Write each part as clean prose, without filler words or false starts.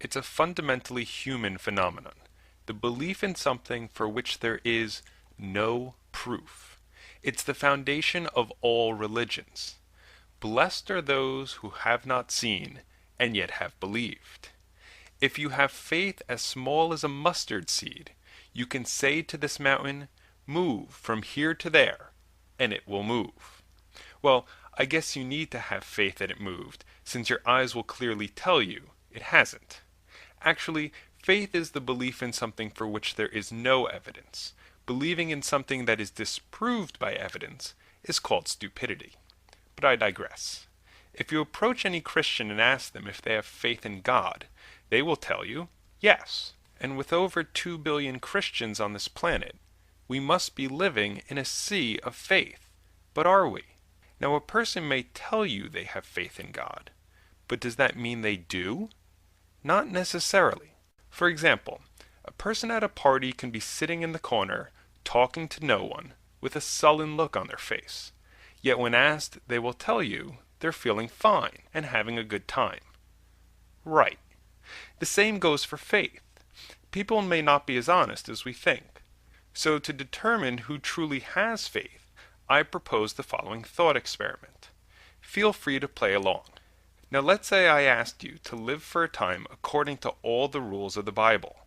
It's a fundamentally human phenomenon, the belief in something for which there is no proof. It's the foundation of all religions. Blessed are those who have not seen and yet have believed. If you have faith as small as a mustard seed, you can say to this mountain, "Move from here to there," and it will move. Well, I guess you need to have faith that it moved, since your eyes will clearly tell you it hasn't. Actually, faith is the belief in something for which there is no evidence. Believing in something that is disproved by evidence is called stupidity. But I digress. If you approach any Christian and ask them if they have faith in God, they will tell you, yes. And with over 2 billion Christians on this planet, we must be living in a sea of faith. But are we? Now, a person may tell you they have faith in God, but does that mean they do? Not necessarily. For example, a person at a party can be sitting in the corner, talking to no one, with a sullen look on their face. Yet when asked, they will tell you they're feeling fine and having a good time. Right. The same goes for faith. People may not be as honest as we think. So to determine who truly has faith, I propose the following thought experiment. Feel free to play along. Now let's say I asked you to live for a time according to all the rules of the Bible.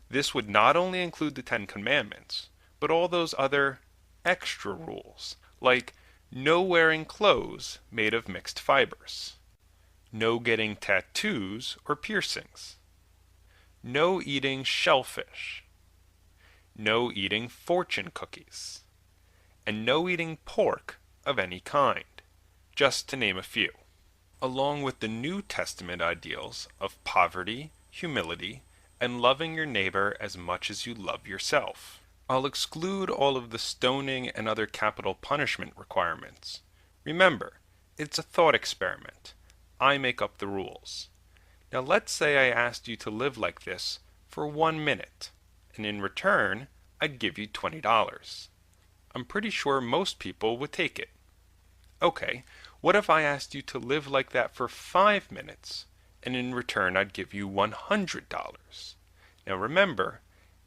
This would not only include the 10 Commandments, but all those other extra rules, like no wearing clothes made of mixed fibers, no getting tattoos or piercings, no eating shellfish, no eating fortune cookies, and no eating pork of any kind, just to name a few, along with the New Testament ideals of poverty, humility, and loving your neighbor as much as you love yourself. I'll exclude all of the stoning and other capital punishment requirements. Remember, it's a thought experiment. I make up the rules. Now let's say I asked you to live like this for 1 minute, and in return, I'd give you $20. I'm pretty sure most people would take it. Okay, what if I asked you to live like that for 5 minutes, and in return I'd give you $100? Now remember,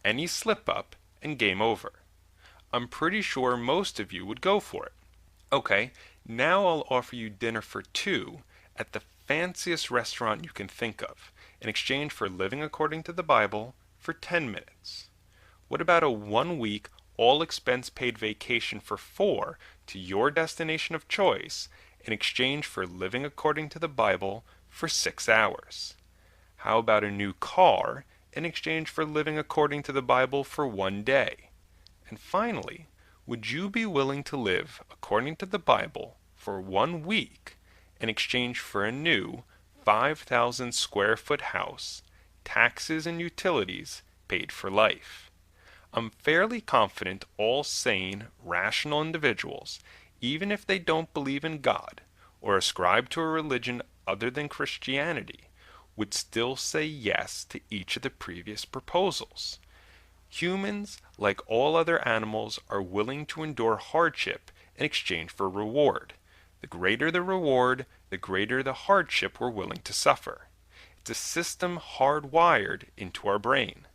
any slip-up and game over. I'm pretty sure most of you would go for it. Okay, now I'll offer you dinner for 2 at the fanciest restaurant you can think of, in exchange for living according to the Bible for 10 minutes. What about a 1-week, all-expense-paid vacation for 4 to your destination of choice, in exchange for living according to the Bible for 6 hours? How about a new car in exchange for living according to the Bible for 1 day? And finally, would you be willing to live according to the Bible for 1 week in exchange for a new 5,000 square foot house, taxes and utilities paid for life? I'm fairly confident all sane, rational individuals, even if they don't believe in God or ascribe to a religion other than Christianity, would still say yes to each of the previous proposals. Humans, like all other animals, are willing to endure hardship in exchange for reward. The greater the reward, the greater the hardship we're willing to suffer. It's a system hardwired into our brain.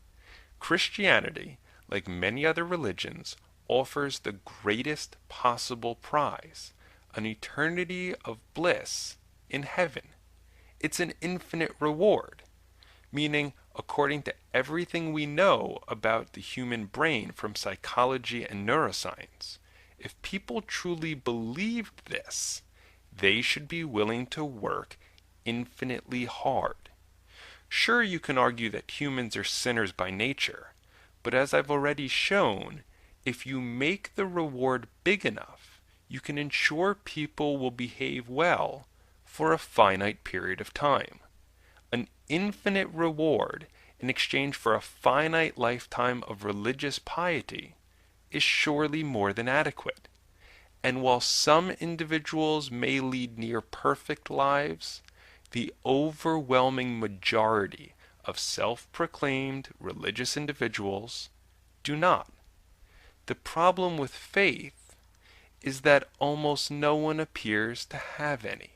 Christianity, like many other religions, offers the greatest possible prize, an eternity of bliss in heaven. It's an infinite reward, meaning, according to everything we know about the human brain from psychology and neuroscience, if people truly believed this, they should be willing to work infinitely hard. Sure, you can argue that humans are sinners by nature, but as I've already shown, if you make the reward big enough, you can ensure people will behave well for a finite period of time. An infinite reward in exchange for a finite lifetime of religious piety is surely more than adequate. And while some individuals may lead near perfect lives, the overwhelming majority of self-proclaimed religious individuals do not. The problem with faith is that almost no one appears to have any.